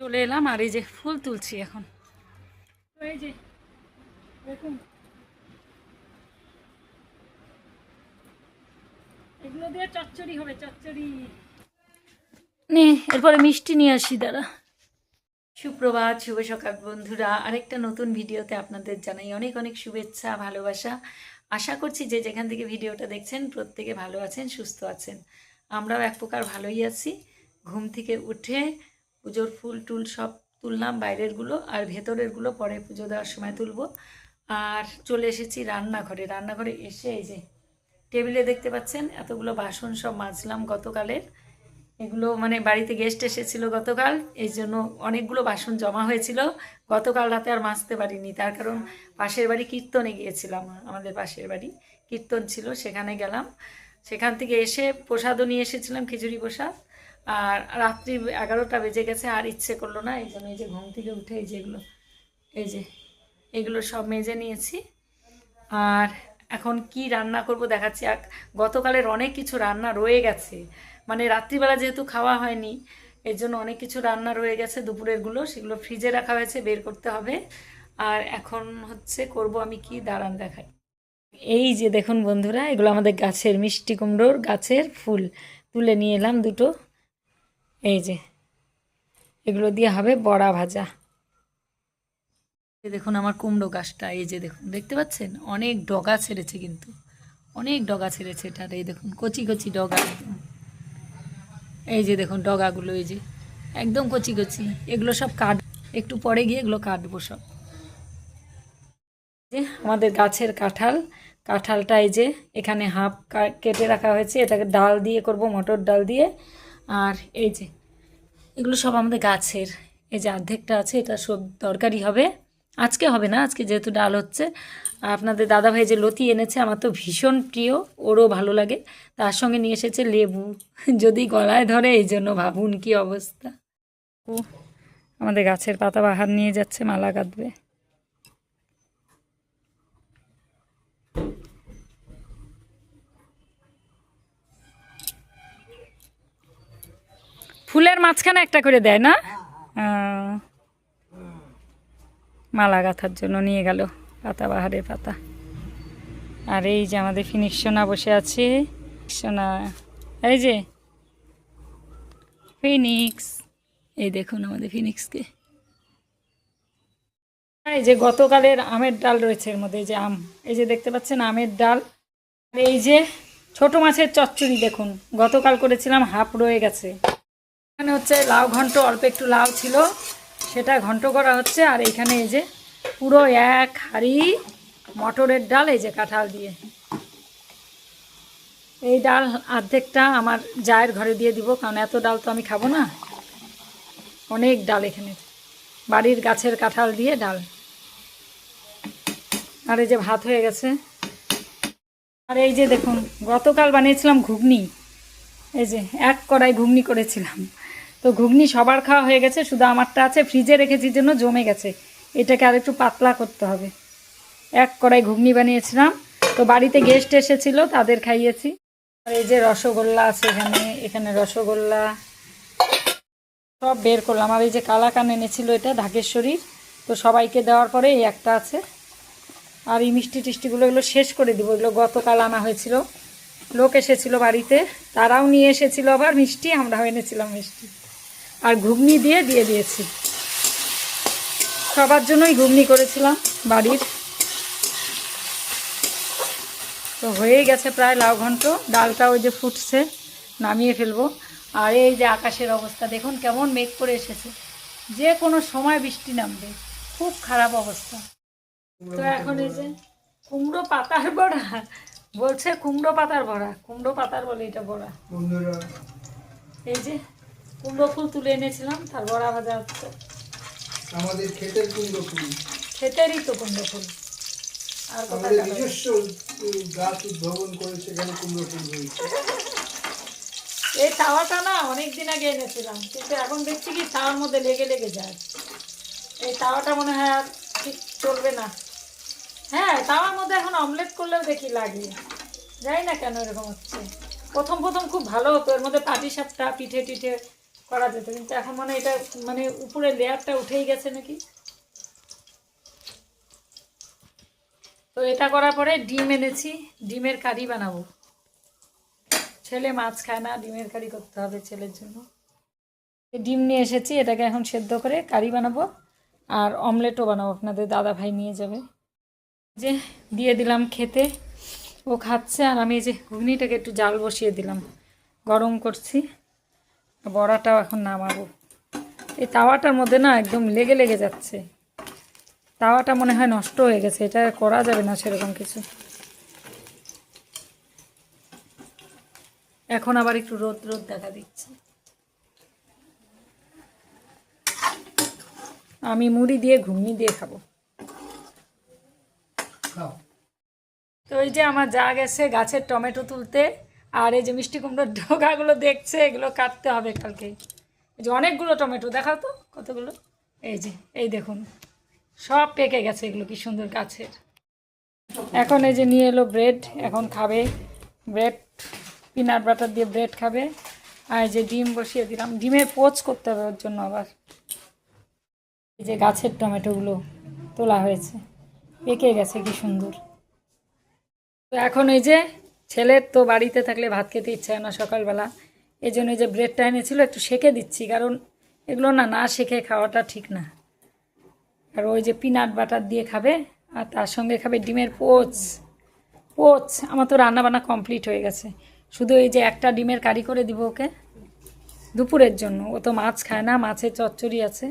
চলে এলাম আর এই যে ফুল তুলছি এখন। এই যে দেখুন এগুলো দিয়ে চচ্চড়ি হবে, চচ্চড়ি নে এরপরে মিষ্টি নিয়ে আসি দাঁড়া। সুপ্রভাত, শুভ সকাল বন্ধুরা, আরেকটা নতুন ভিডিওতে আপনাদের জানাই অনেক অনেক শুভেচ্ছা, ভালোবাসা। আশা করছি যে যেখান থেকে ভিডিওটা দেখছেন প্রত্যেকে ভালো আছেন, সুস্থ আছেন। আমরাও এক প্রকার ভালোই আছি। ঘুম থেকে উঠে পুজোর ফুল টুল সব তুললাম, বাইরেরগুলো আর ভেতরেরগুলো পরে পুজো দেওয়ার সময় তুলবো। আর চলে এসেছি রান্নাঘরে। রান্নাঘরে এসে এই যে টেবিলে দেখতে পাচ্ছেন এতগুলো বাসন সব মাজলাম গতকালের। এগুলো মানে বাড়িতে গেস্ট এসেছিলো গতকাল, এই জন্য অনেকগুলো বাসন জমা হয়েছিল। গতকাল রাতে আর মাজতে পারিনি, তার কারণ পাশের বাড়ি কীর্তনে গিয়েছিলাম। আমাদের পাশের বাড়ি কীর্তন ছিল, সেখানে গেলাম। সেখান থেকে এসে প্রসাদও নিয়ে এসেছিলাম, খিচুড়ি প্রসাদ। আর রাত্রি 11টা বেজে গেছে, আর ইচ্ছে করলো না, এই জন্য এই যে ঘুম থেকে উঠে এই যেগুলো এই যে এগুলো সব মেজে নিয়েছি। আর এখন কি রান্না করব দেখাচ্ছি। গতকালের অনেক কিছু রান্না রয়ে গেছে, মানে রাত্রিবেলা যেহেতু খাওয়া হয়নি এর জন্য অনেক কিছু রান্না রয়ে গেছে দুপুরেরগুলো, সেগুলো ফ্রিজে রাখা হয়েছে, বের করতে হবে। আর এখন হচ্ছে করব আমি কি, দাঁড়ান দেখাই। এই যে দেখুন বন্ধুরা, এগুলো আমাদের গাছের মিষ্টি কুমড়োর গাছের ফুল, তুলে নিয়ে এলাম দুটো। এই যে এগুলো দিয়ে হবে বড়া ভাজা। দেখুন আমার কুমড়ো গাছটা, এই যে দেখুন, দেখতে পাচ্ছেন অনেক ডগা ছেড়েছে, কিন্তু অনেক ডগা ছেড়েছে এটার। এই দেখুন কচি কচি ডগা একদম। এই যে দেখুন ডগাগুলো, এই যে একদম কচি কচি। এগুলো সব একটু পরে গিয়ে এগুলো কাটবো সব। যে আমাদের গাছের কাঁঠাল, কাঁঠালটা এই যে এখানে হাফ কেটে রাখা হয়েছে, এটাকে ডাল দিয়ে করব, মটর ডাল দিয়ে। আর এই যে এগুলো সব আমাদের গাছের, এই যে অর্ধেকটা আছে, এটা সব তরকারি হবে। আজকে হবে না, আজকে যেহেতু ডাল হচ্ছে। আপনাদের দাদাভাই যে লতি এনেছে, আমার তো ভীষণ প্রিয়, ওরও ভালো লাগে। তার সঙ্গে নিয়ে এসেছে লেবু, যদি গলায় ধরে এই জন্য ভাবুন কি অবস্থা। ও আমাদের গাছের পাতা বাহার নিয়ে যাচ্ছে, মালা গাঁথবে। ফুলের মাঝখানে একটা করে দেয় না, মালা গাঁথার জন্য নিয়ে গেল পাতা বাহারের পাতা। আর এই যে আমাদের ফিনিক্স সোনা বসে আছে, সোনা, এই যে ফিনিক্স, এই দেখুন আমাদের ফিনিক্সকে। এই যে গতকালের আমের ডাল রয়েছে এর মধ্যে, এই যে আম, এই যে দেখতে পাচ্ছেন আমের ডাল। এই যে ছোট মাছের চচ্চড়ি, দেখুন গতকাল করেছিলাম, হাফ রয়ে গেছে। এখানে হচ্ছে লাউ ঘন্ট, অল্প একটু লাউ ছিল, সেটা ঘন্ট করা হচ্ছে। আর এইখানে এই যে পুরো এক হাঁড়ি মটরের ডাল, এই যে কাঁঠাল দিয়ে। এই ডাল অর্ধেকটা আমার জায়ের ঘরে দিয়ে দিব, কারণ এত ডাল তো আমি খাবো না, অনেক ডাল এখানে, বাড়ির গাছের কাঁঠাল দিয়ে ডাল। আর এই যে ভাত হয়ে গেছে। আর এই যে দেখুন গতকাল বানিয়েছিলাম ঘুগনি, এই যে এক কড়াই ঘুগনি করেছিলাম। তো ঘুগনি সবার খাওয়া হয়ে গেছে, শুধু আমারটা আছে, ফ্রিজে রেখেছি জন্য জমে গেছে, এটাকে আর একটু পাতলা করতে হবে। এক কড়াই ঘুগনি বানিয়েছিলাম, তো বাড়িতে গেস্ট এসেছিল, তাদের খাইয়েছি। আর এই যে রসগোল্লা আছে এখানে, এখানে রসগোল্লা সব বের করলাম। আর এই যে কালাকান এনেছিল, এটা ঢাকেশ্বরীর, তো সবাইকে দেওয়ার পরে এই একটা আছে। আর এই মিষ্টি টিষ্টিগুলো এগুলো শেষ করে দিব, এগুলো গতকাল আনা হয়েছিল, লোক এসেছিল বাড়িতে, তারাও নিয়ে এসেছিল আবার মিষ্টি, আমরাও এনেছিলাম মিষ্টি। আর ঘুগনি দিয়ে দিয়েছি, সবার জন্যই ঘুগনি করেছিলাম বাড়ির। তো হয়েই গেছে প্রায় লাউ ঘন্ট, ডালটা ওই যে ফুটছে, নামিয়ে ফেলবো। আর এই যে আকাশের অবস্থা দেখুন, কেমন মেঘ করে এসেছে, যে কোনো সময় বৃষ্টি নামবে, খুব খারাপ অবস্থা। তো এখন এই যে কুমড়ো পাতার বড়া বলছে, কুমড়ো পাতার বড়া, কুমড়ো পাতার বলে এটা বড়া। এই যে কুমড়ো ফুল তুলে এনেছিলাম, তার বড়া ভাজা হচ্ছে। আমাদের ক্ষেতের কুমড়ো ফুল, ক্ষেতেরই তো কুমড়ো ফুল। আর আমাদের নিজস্ব গাছ উদ্ভাবন করে সেখানে কুমড়ো ফুল হয়েছে। এই তাওয়াটা না অনেক দিন আগে এনেছিলাম, কিন্তু এখন দেখছি কি তাওয়ার মধ্যে লেগে লেগে যায়। এই তাওয়াটা মনে হয় আর ঠিক চলবে না। হ্যাঁ, তাওয়ার মধ্যে এখন অমলেট করলেও দেখি লাগে, জানি না কেন এরকম হচ্ছে। প্রথম প্রথম খুব ভালো হতো, এর মধ্যে পাটিসাপটা পিঠে টিঠে করা যেত, কিন্তু এখন মানে এটা মানে উপরে লেয়ারটা উঠেই গেছে নাকি। তো এটা করার পরে ডিম এনেছি, ডিমের কারি বানাবো। ছেলে মাছ খায় না, ডিমের কারি করতে হবে ছেলের জন্য। ডিম নিয়ে এসেছি, এটাকে এখন সেদ্ধ করে কারি বানাবো আর অমলেটও বানাবো, আপনাদের দাদা ভাই নিয়ে যাবে। যে দিয়ে দিলাম খেতে, ও খাচ্ছে। আর আমি এই যে ঘুগনিটাকে একটু জাল বসিয়ে দিলাম, গরম করছি। বড়াটাও এখন নামাবো। এই তাওয়াটার মধ্যে না একদম লেগে লেগে যাচ্ছে, তাওয়াটা মনে হয় নষ্ট হয়ে গেছে, এটা করা যাবে না সেরকম কিছু। এখন আবার একটু রোদ রোদ দেখা দিচ্ছে। আমি মুড়ি দিয়ে ঘুগনি দিয়ে খাবো। তো ওই যে আমার যা গেছে গাছের টমেটো তুলতে, আর এই যে মিষ্টি কুমড়োর ডগাগুলো দেখছে, এগুলো কাটতে হবে কালকে। এই যে অনেকগুলো টমেটো, দেখাও তো কতগুলো। এই যে এই দেখুন সব পেকে গেছে, এগুলো কি সুন্দর গাছের। এখন এই যে নিয়ে এলো ব্রেড, এখন খাবে ব্রেড, পিনাট বাটার দিয়ে ব্রেড খাবে। আর এই যে ডিম বসিয়ে দিলাম, ডিমের পোচ করতে হবে ওর জন্য আবার। এই যে গাছের টমেটোগুলো তোলা হয়েছে, পেকে গেছে কি সুন্দর। তো এখন এই যে ছেলের তো বাড়িতে থাকলে ভাত খেতে ইচ্ছা হয় না সকালবেলা, এই জন্য এই যে ব্রেডটা এনেছিল একটু সেঁকে দিচ্ছি, কারণ এগুলো না না সেঁকে খাওয়াটা ঠিক না। আর ওই যে পিনাট বাটার দিয়ে খাবে, আর তার সঙ্গে খাবে ডিমের পোচ। পোচ আমার তো রান্নাবান্না কমপ্লিট হয়ে গেছে, শুধু এই যে একটা ডিমের কারি করে দিব ওকে দুপুরের জন্য। ও তো মাছ খায় না, মাছের চচ্চড়ি আছে,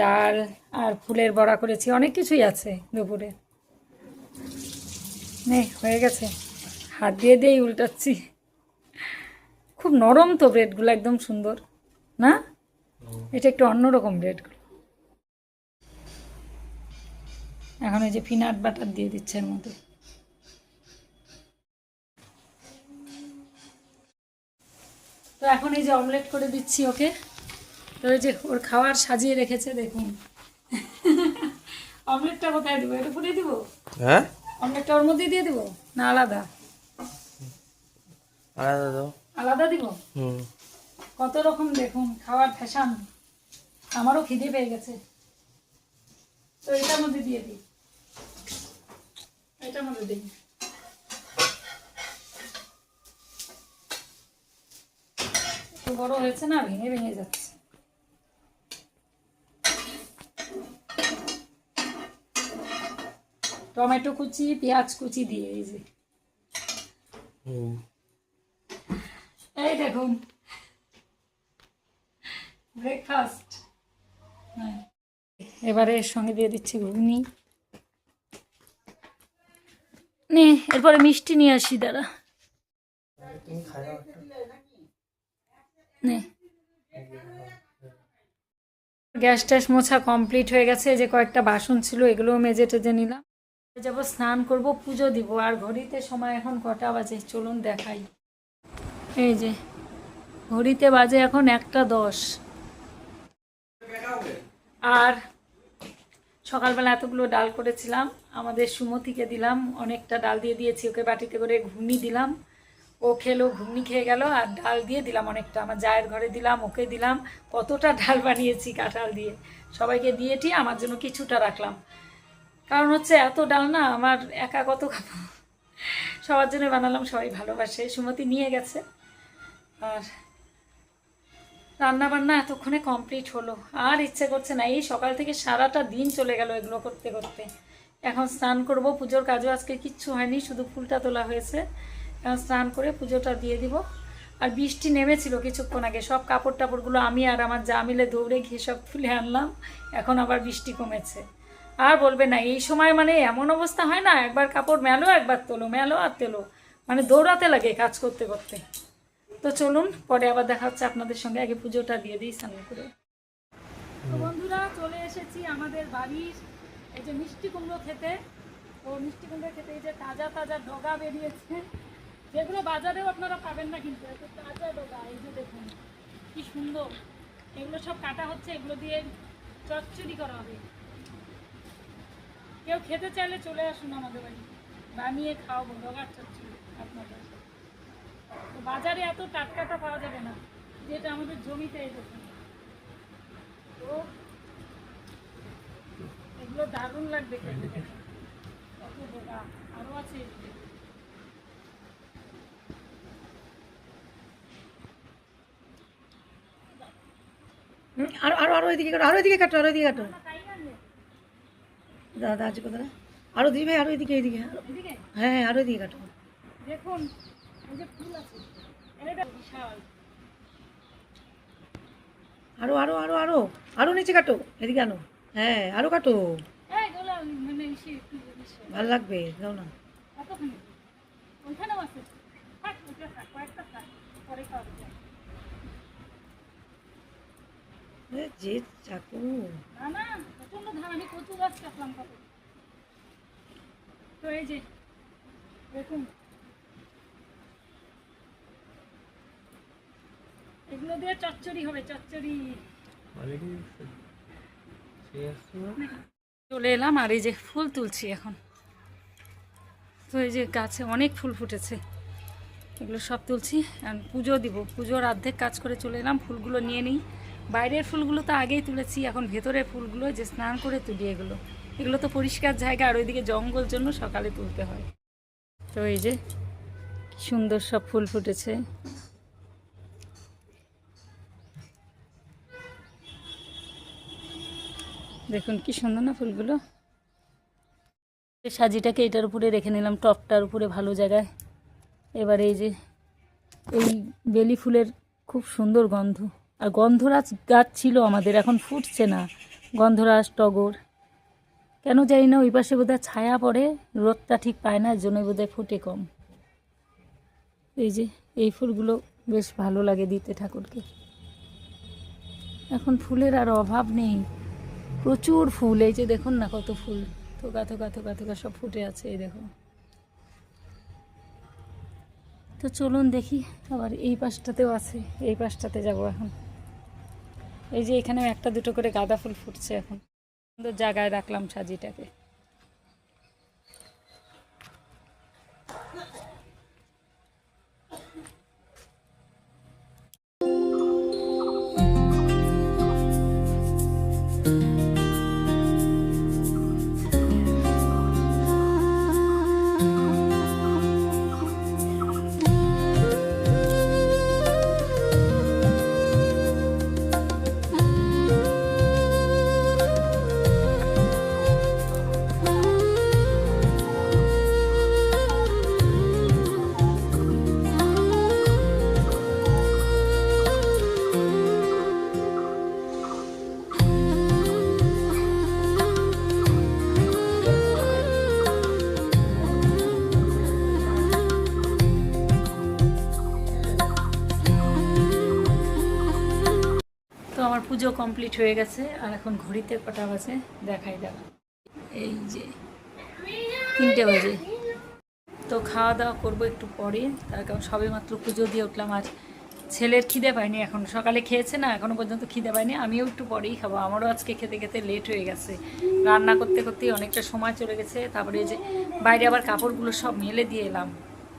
ডাল আর ফুলের বড়া করেছি, অনেক কিছুই আছে দুপুরে। নে হয়ে গেছে, হাত দিয়ে দিয়েই উল্টাচ্ছি। খুব নরম তো ব্রেডগুলো, একদম সুন্দর না? এটা একটু অন্যরকম ব্রেডগুলো। এখন এই যে পিনাট বাটার দিয়ে দিচ্ছে এর মধ্যে। তো এখন এই যে অমলেট করে দিচ্ছি ওকে। তো এই যে ওর খাওয়ার সাজিয়ে রেখেছে দেখুন। অমলেটটা কোথায় দিব, এটা পুড়িয়ে দিব? হ্যাঁ, অমলেটটা ওর মধ্যে দিয়ে দিব না আলাদা? আলাদা দাও। আলাদা দিব? হুম। কত রকম দেখুন খাওয়ার ফ্যাশন। আমারও খিদে পেয়ে গেছে, তো এটার মধ্যে দিয়ে দিই, এটার মধ্যে দিই। একটু বড় হয়েছে না, ভেঙে ভেঙে যাচ্ছে। টমেটো কুচি, পেঁয়াজ কুচি দিয়ে এই যে এই দেখুন ব্রেকফাস্ট। হ্যাঁ, এবারে এর সঙ্গে দিয়ে দিচ্ছি ঘুগনি। নে এরপরে মিষ্টি নিয়ে আসি, দাঁড়া। তুমি খাও নে গ্যাস ট্যাস মোছা কমপ্লিট হয়ে গেছে, যে কয়েকটা বাসন ছিল এগুলোও মেজে টেজে নিলাম। যাবো স্নান করব, পুজো দিব। আর ঘড়িতে সময় এখন কটা বাজে চলুন দেখাই। এই যে ঘড়িতে বাজে এখন 1:10। আর সকালবেলা এতগুলো ডাল করেছিলাম, আমাদের সুমতিকে দিলাম, অনেকটা ডাল দিয়ে দিয়েছি ওকে, বাটিতে করে ঘুগনি দিলাম, ও খেলো, ঘুগনি খেয়ে গেল। আর ডাল দিয়ে দিলাম অনেকটা, আমার জায়ের ঘরে দিলাম, ওকে দিলাম। কতটা ডাল বানিয়েছি কাঁঠাল দিয়ে, সবাইকে দিয়েছি, আমার জন্য কিছুটা রাখলাম। কারণ হচ্ছে এত ডাল না আমার একা কত খাবো, সবার জন্য বানালাম, সবাই ভালোবাসে। সুমতি নিয়ে গেছে। আর রান্না বান্না এতক্ষণে কমপ্লিট হলো, আর ইচ্ছে করছে না, এই সকাল থেকে সারাটা দিন চলে গেল এগুলো করতে করতে। এখন স্নান করব, পুজোর কাজও আজকে কিচ্ছু হয়নি, শুধু ফুলটা তোলা হয়েছে। এখন স্নান করে পুজোটা দিয়ে দিব। আর বৃষ্টি নেমেছিল কিছুক্ষণ আগে, সব কাপড় টাপড়গুলো আমি আর আমার যা মিলে দৌড়ে গিয়ে সব তুলে আনলাম। এখন আবার বৃষ্টি কমেছে। আর বলবে না, এই সময় মানে এমন অবস্থা হয় না, একবার কাপড় মেলো একবার তোলো, মেলো আর তোলো, মানে দৌড়াতে লাগে কাজ করতে করতে। তো চলুন পরে আবার দেখা হচ্ছে আপনাদের সঙ্গে, আগে পুজোটা দিয়ে দিই স্নান করে। তো বন্ধুরা চলে এসেছি আমাদের বাড়ির এই যে মিষ্টি কুমড়ো খেতে। তো মিষ্টি কুমড়ো খেতে এই যে তাজা তাজা ডগা বেরিয়েছে, যেগুলো বাজারেও আপনারা পাবেন না, কিন্তু এত তাজা ডগা। এই যে দেখুন কি সুন্দর, এগুলো সব কাটা হচ্ছে, এগুলো দিয়ে চচ্চড়ি করা হবে। কেউ খেতে চাইলে চলে আসুন আমাদের বাড়ি, বানিয়ে খাওয়াবো ডগার চচ্চড়ি আপনাদের। তো বাজারে এত টাটকাটা পাওয়া যাবে না, যেটা আমাদের জমিতে এই দেখুন, তো এগুলো দারুণ লাগবে খেতে। কত বোকা আরও আছে এদিকে। আরো আরো আরো এদিকে কাটো, আরো এদিকে কাটো, আরো এদিকে কাটো। দাদা আছে কোথায়? আরো দিদি ভাই, আরো এদিকে, এদিকে এদিকে হ্যাঁ, আরো এদিকে কাটো। দেখুন এই যে ফুল আছে, এটা বিশাল। আরো আরো আরো আরো আরো নিচে কাটো, এদিকে আনো। হ্যাঁ, আরো কাটো, এইগুলো মানে বেশি একটু বেশি ভালো লাগবে, দাও না। কতখানি ওইখানেও আছে, থাক ওইটা থাক, কয়েকটা থাক, পরে খাওয়া যায়। এ, যে চাকু। না না, প্রচন্ড ধান, আমি কচু গাছ কাটলাম কত। তো এই যে দেখুন, এগুলো দিয়ে চচ্চড়ি হবে, চচ্চড়ি। চলে এলাম আর এই যে ফুল তুলছি এখন। তো এই যে গাছে অনেক ফুল ফুটেছে, এগুলো সব তুলছি আর পুজো দিব। পুজোর অর্ধেক কাজ করে চলে এলাম, ফুলগুলো নিয়ে নিই। বাইরের ফুলগুলো তো আগেই তুলেছি, এখন ভেতরের ফুলগুলো যে স্নান করে তুলি, এগুলো তো পরিষ্কার জায়গা, আর ওইদিকে জঙ্গল জন্য সকালে তুলতে হয়। তো এই যে কি সুন্দর সব ফুল ফুটেছে। দেখুন কি সুন্দর না ফুলগুলো। সাজিটাকে এটার উপরে রেখে নিলাম, টপটার উপরে ভালো জায়গায়। এবার এই যে এই বেলি ফুলের খুব সুন্দর গন্ধ, আর গন্ধরাজ গাছ ছিল আমাদের, এখন ফুটছে না গন্ধরাজ, টগর। কেন জানি না, ওই পাশে বোধহয় ছায়া পড়ে, রোদটা ঠিক পায় না, এর জন্যই বোধহয় ফুটে কম। এই যে এই ফুলগুলো বেশ ভালো লাগে দিতে ঠাকুরকে। এখন ফুলের আর অভাব নেই, প্রচুর ফুল। এই যে দেখুন না কত ফুল, থোকা থোকা থোকা থোকা সব ফুটে আছে, এই দেখুন। তো চলুন দেখি, আবার এই পাশটাতেও আছে, এই পাশটাতে যাব এখন। এই যে এখানেও একটা দুটো করে গাঁদা ফুল ফুটছে এখন। সুন্দর জায়গায় রাখলাম সাজিটাকে। আমার পুজো কমপ্লিট হয়ে গেছে, আর এখন ঘড়িতে কটা বাজে দেখাই দাও, এই যে 3টে বাজে। তো খাওয়া দাওয়া করবো একটু পরে, তার কারণ সবে মাত্র পুজো দিয়ে উঠলাম। আর ছেলের খিদে পায়নি, এখন সকালে খেয়েছে না, এখনও পর্যন্ত খিদে পায়নি। আমিও একটু পরেই খাবো, আমারও আজকে খেতে খেতে লেট হয়ে গেছে, রান্না করতে করতেই অনেকটা সময় চলে গেছে। তারপরে যে বাইরে আবার কাপড়গুলো সব মেলে দিয়ে এলাম,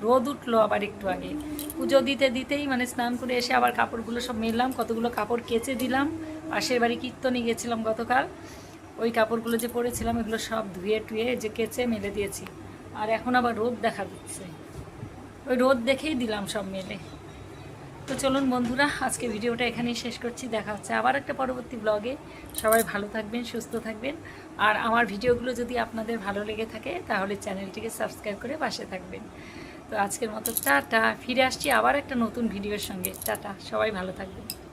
রোদ উঠলো আবার একটু আগে, পুজো দিতে দিতেই মানে স্নান করে এসে আবার কাপড়গুলো সব মেললাম, কতগুলো কাপড় কেচে দিলাম। পাশের বাড়ি কীর্তনে গিয়েছিলাম গতকাল, ওই কাপড়গুলো যে পরেছিলাম এগুলো সব ধুয়ে টুয়ে যে কেচে মেলে দিয়েছি। আর এখন আবার রোদ দেখা দিচ্ছে, ওই রোদ দেখেই দিলাম সব মেলে। তো চলুন বন্ধুরা, আজকে ভিডিওটা এখানেই শেষ করছি, দেখা হচ্ছে আবার একটা পরবর্তী ব্লগে। সবাই ভালো থাকবেন, সুস্থ থাকবেন, আর আমার ভিডিওগুলো যদি আপনাদের ভালো লেগে থাকে তাহলে চ্যানেলটিকে সাবস্ক্রাইব করে পাশে থাকবেন। তো আজকের মতো টাটা, ফিরে আসছি আবার একটা নতুন ভিডিওর সঙ্গে। টাটা, সবাই ভালো থাকবেন।